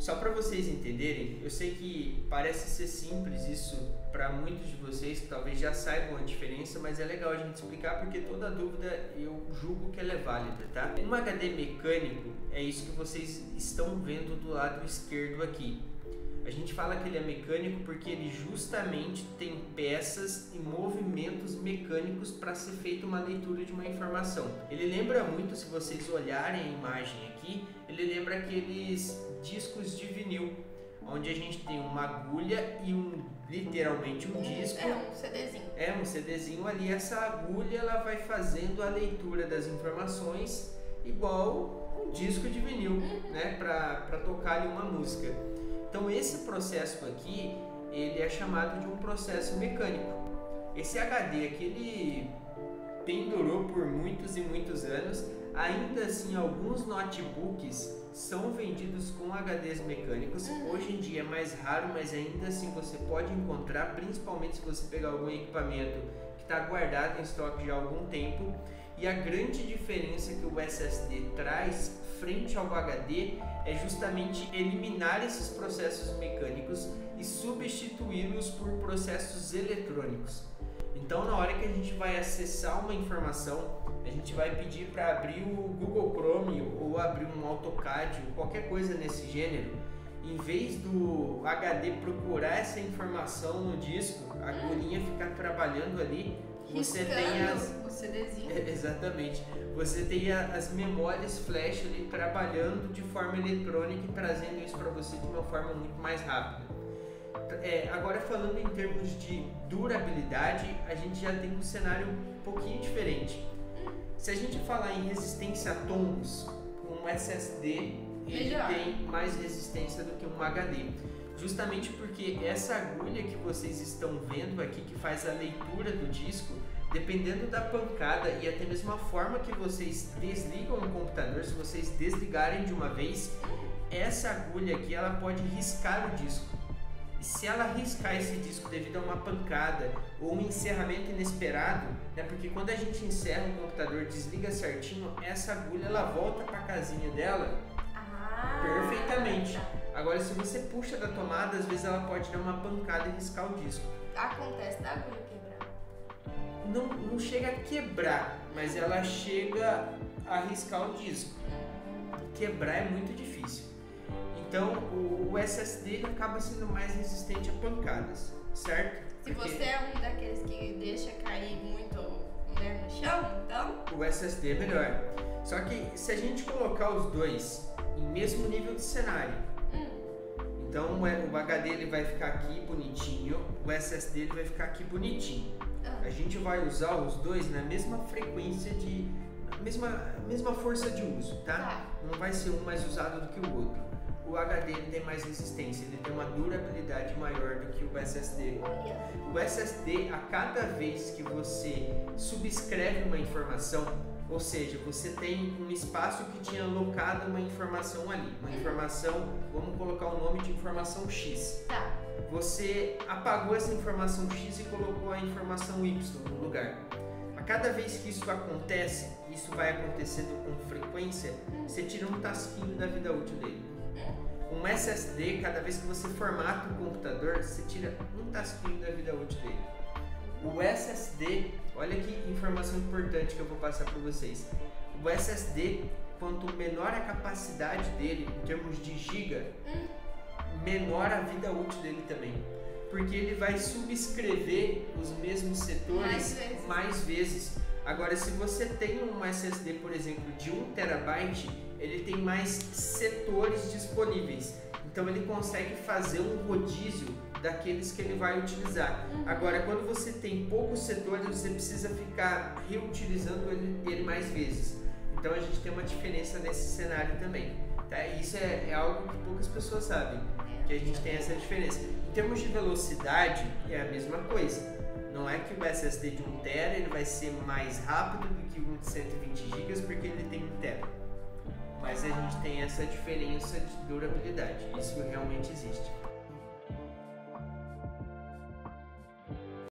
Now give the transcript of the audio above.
Só para vocês entenderem, eu sei que parece ser simples isso para muitos de vocês que talvez já saibam a diferença, mas é legal a gente explicar porque toda dúvida eu julgo que ela é válida, tá? Um HD mecânico é isso que vocês estão vendo do lado esquerdo aqui. A gente fala que ele é mecânico porque ele justamente tem peças e movimentos mecânicos para ser feita uma leitura de uma informação. Ele lembra muito, se vocês olharem a imagem aqui, ele lembra aqueles discos de vinil, onde a gente tem uma agulha e literalmente um disco. É um CDzinho. É um CDzinho ali. Essa agulha ela vai fazendo a leitura das informações igual um disco de vinil, né, para tocar ali uma música. Então esse processo aqui, ele é chamado de um processo mecânico. Esse HD aqui, ele pendurou por muitos e muitos anos. Ainda assim, alguns notebooks são vendidos com HDs mecânicos. Hoje em dia é mais raro, mas ainda assim você pode encontrar, principalmente se você pegar algum equipamento que está guardado em estoque já há algum tempo. E a grande diferença que o SSD traz frente ao HD é justamente eliminar esses processos mecânicos e substituí-los por processos eletrônicos. Então, na hora que a gente vai acessar uma informação, a gente vai pedir para abrir o Google Chrome ou abrir um AutoCAD ou qualquer coisa nesse gênero. Em vez do HD procurar essa informação no disco, a agulhinha ficar trabalhando ali, você tem o CDzinho. Exatamente. Você tem as memórias flash ali trabalhando de forma eletrônica e trazendo isso para você de uma forma muito mais rápida. Agora falando em termos de durabilidade, a gente já tem um cenário um pouquinho diferente. Se a gente falar em resistência a tombos, um SSD ele tem mais resistência do que um HD. Justamente porque essa agulha que vocês estão vendo aqui, que faz a leitura do disco, dependendo da pancada e até mesmo a forma que vocês desligam o computador, se vocês desligarem de uma vez, essa agulha aqui ela pode riscar o disco. E se ela riscar esse disco devido a uma pancada ou um encerramento inesperado, né, porque quando a gente encerra o computador, desliga certinho, essa agulha ela volta para a casinha dela perfeitamente. Agora, se você puxa da tomada, às vezes ela pode dar uma pancada e riscar o disco. Acontece da agulha quebrar? Não chega a quebrar, mas ela chega a riscar o disco. Quebrar é muito difícil. Então, o SSD ele acaba sendo mais resistente a pancadas, certo? Se você é um daqueles que deixa cair muito, né, no chão, então... O SSD é melhor. Só que se a gente colocar os dois em mesmo nível de cenário, então o HD ele vai ficar aqui bonitinho, o SSD ele vai ficar aqui bonitinho. A gente vai usar os dois na mesma frequência mesma força de uso, tá? Não vai ser um mais usado do que o outro. O HD ele tem mais resistência, ele tem uma durabilidade maior do que o SSD. O SSD, a cada vez que você subscreve uma informação, ou seja, você tem um espaço que tinha alocado uma informação ali, uma informação, vamos colocar o nome de informação X. Você apagou essa informação X e colocou a informação Y no lugar. A cada vez que isso acontece, isso vai acontecendo com frequência, você tira um tasquinho da vida útil dele. Um SSD, cada vez que você formata o computador, você tira um tasquinho da vida útil dele. O SSD, olha que informação importante que eu vou passar para vocês. O SSD, quanto menor a capacidade dele, em termos de giga, menor a vida útil dele também. Porque ele vai subscrever os mesmos setores mais vezes. Agora, se você tem um SSD, por exemplo, de 1 TB, ele tem mais setores disponíveis. Então ele consegue fazer um rodízio daqueles que ele vai utilizar. Agora, quando você tem poucos setores, você precisa ficar reutilizando ele mais vezes. Então a gente tem uma diferença nesse cenário também. Tá? Isso é algo que poucas pessoas sabem, que a gente tem essa diferença. Em termos de velocidade, é a mesma coisa. Não é que o SSD de 1 TB ele vai ser mais rápido do que um de 120 GB porque ele tem 1 TB. Mas a gente tem essa diferença de durabilidade. Isso realmente existe.